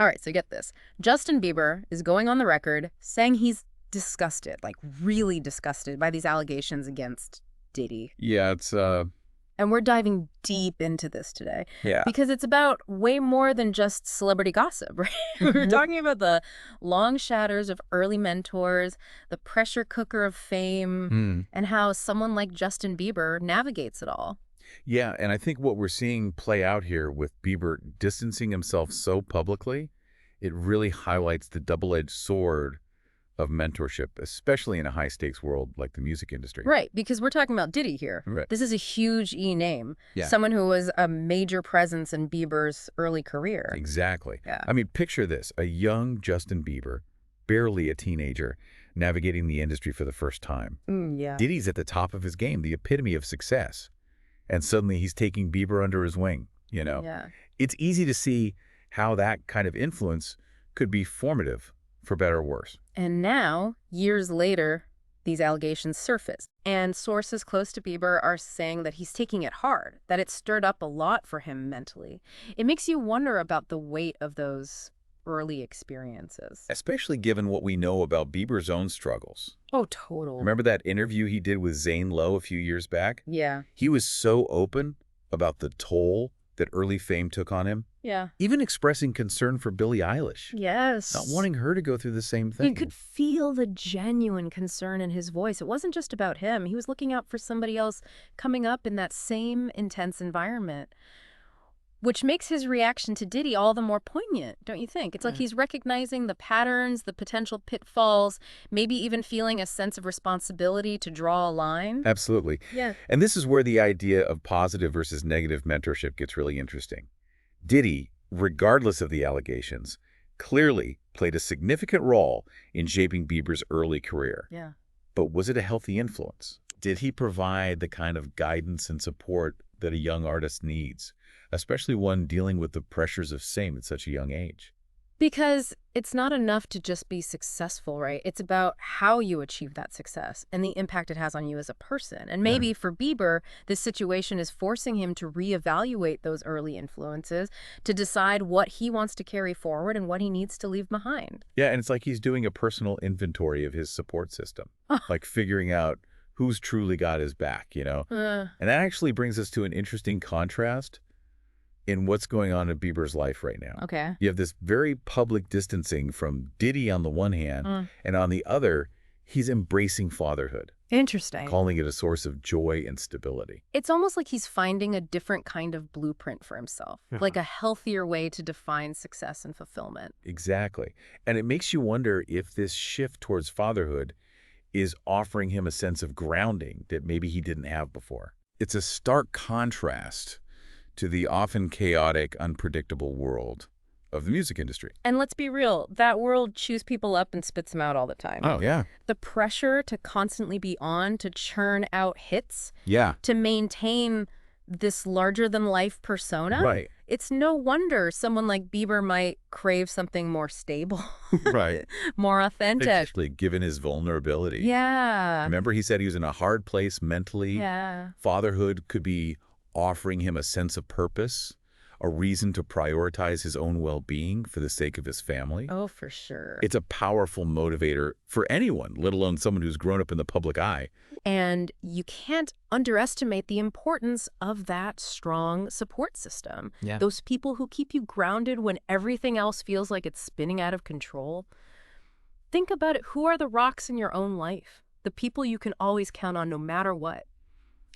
All right, so get this. Justin Bieber is going on the record saying he's disgusted, like really disgusted by these allegations against Diddy. Yeah, And we're diving deep into this today yeah. because it's about way more than just celebrity gossip, right? We're talking about the long shadows of early mentors, the pressure cooker of fame, Hmm. and how someone like Justin Bieber navigates it all. Yeah, and I think what we're seeing play out here with Bieber distancing himself so publicly, it really highlights the double-edged sword of mentorship, especially in a high-stakes world like the music industry. Right, because we're talking about Diddy here. Right. This is a huge E name, Yeah. someone who was a major presence in Bieber's early career. Exactly. Yeah. I mean, picture this, a young Justin Bieber, barely a teenager, navigating the industry for the first time. Yeah. Diddy's at the top of his game, the epitome of success. And suddenly he's taking Bieber under his wing, you know? Yeah. It's easy to see how that kind of influence could be formative, for better or worse. And now, years later, these allegations surface. And sources close to Bieber are saying that he's taking it hard, that it stirred up a lot for him mentally. It makes you wonder about the weight of those early experiences. Especially given what we know about Bieber's own struggles. Oh, total. Remember that interview he did with Zane Lowe a few years back? Yeah. He was so open about the toll that early fame took on him, Yeah. even expressing concern for Billie Eilish, Yes. not wanting her to go through the same You thing. could feel the genuine concern in his voice. It wasn't just about him. He was looking out for somebody else coming up in that same intense environment, which makes his reaction to Diddy all the more poignant, don't you think? It's like he's recognizing the patterns, the potential pitfalls, maybe even feeling a sense of responsibility to draw a line. Absolutely. Yeah. And this is where the idea of positive versus negative mentorship gets really interesting. Diddy, regardless of the allegations, clearly played a significant role in shaping Bieber's early career. Yeah. But was it a healthy influence? Did he provide the kind of guidance and support that a young artist needs, especially one dealing with the pressures of fame at such a young age? Because it's not enough to just be successful, right? It's about how you achieve that success and the impact it has on you as a person. And maybe for Bieber, this situation is forcing him to reevaluate those early influences, to decide what he wants to carry forward and what he needs to leave behind. Yeah, and it's like he's doing a personal inventory of his support system, like figuring out who's truly got his back, you know? And that actually brings us to an interesting contrast in what's going on in Bieber's life right now. Okay. You have this very public distancing from Diddy on the one hand, and on the other, he's embracing fatherhood, Interesting. calling it a source of joy and stability. It's almost like he's finding a different kind of blueprint for himself, like a healthier way to define success and fulfillment. Exactly. And it makes you wonder if this shift towards fatherhood is offering him a sense of grounding that maybe he didn't have before. It's a stark contrast to the often chaotic, unpredictable world of the music industry. And let's be real, that world chews people up and spits them out all the time. Oh, yeah. The pressure to constantly be on, to churn out hits, Yeah. to maintain this larger-than-life persona. Right. It's no wonder someone like Bieber might crave something more stable, Right. more authentic. Especially given his vulnerability. Yeah. Remember he said he was in a hard place mentally? Yeah. Fatherhood could be offering him a sense of purpose, a reason to prioritize his own well-being for the sake of his family. Oh, for sure. It's a powerful motivator for anyone, let alone someone who's grown up in the public eye. And you can't underestimate the importance of that strong support system. Yeah. Those people who keep you grounded when everything else feels like it's spinning out of control. Think about it. Who are the rocks in your own life? The people you can always count on no matter what.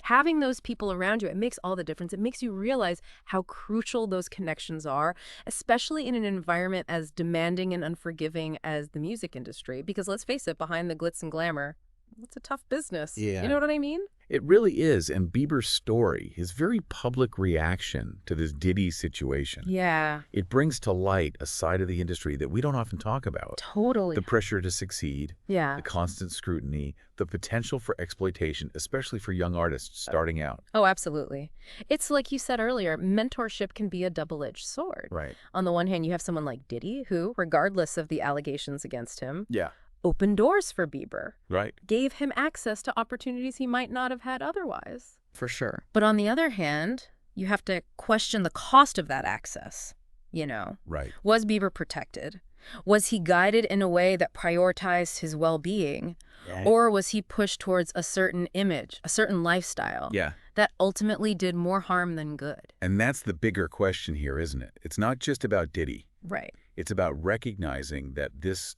Having those people around you, it makes all the difference. It makes you realize how crucial those connections are, especially in an environment as demanding and unforgiving as the music industry. Because let's face it, behind the glitz and glamour, it's a tough business. Yeah. You know what I mean? It really is. And Bieber's story, his very public reaction to this Diddy situation, Yeah. it brings to light a side of the industry that we don't often talk about. Totally. The pressure to succeed, Yeah. the constant scrutiny, the potential for exploitation, especially for young artists starting out. Oh, absolutely. It's like you said earlier, mentorship can be a double-edged sword. Right. On the one hand, you have someone like Diddy, who, regardless of the allegations against him, Yeah. opened doors for Bieber, Right. gave him access to opportunities he might not have had otherwise. For sure. But on the other hand, you have to question the cost of that access. you know? Right. Was Bieber protected? Was he guided in a way that prioritized his well-being? Yeah. Or was he pushed towards a certain image, a certain lifestyle Yeah. that ultimately did more harm than good? And that's the bigger question here, isn't it? It's not just about Diddy. Right. It's about recognizing that this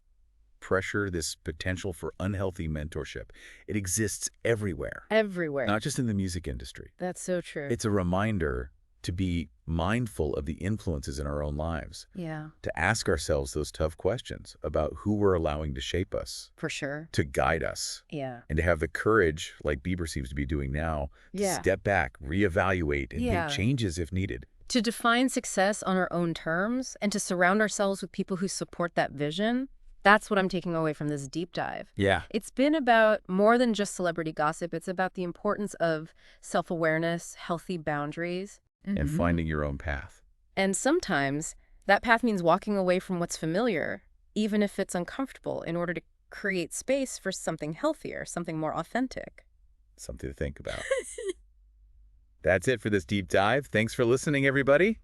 pressure, this potential for unhealthy mentorship, it exists everywhere, Everywhere. not just in the music industry. That's so true. It's a reminder to be mindful of the influences in our own lives, Yeah, to ask ourselves those tough questions about who we're allowing to shape us, for sure. to guide us, Yeah. and to have the courage, like Bieber seems to be doing now, to Yeah. step back, reevaluate, and make Yeah. changes if needed. To define success on our own terms and to surround ourselves with people who support that vision, that's what I'm taking away from this deep dive. Yeah. It's been about more than just celebrity gossip. It's about the importance of self-awareness, healthy boundaries, And finding your own path. and sometimes that path means walking away from what's familiar, even if it's uncomfortable, in order to create space for something healthier, something more authentic. Something to think about. That's it for this deep dive. Thanks for listening, everybody.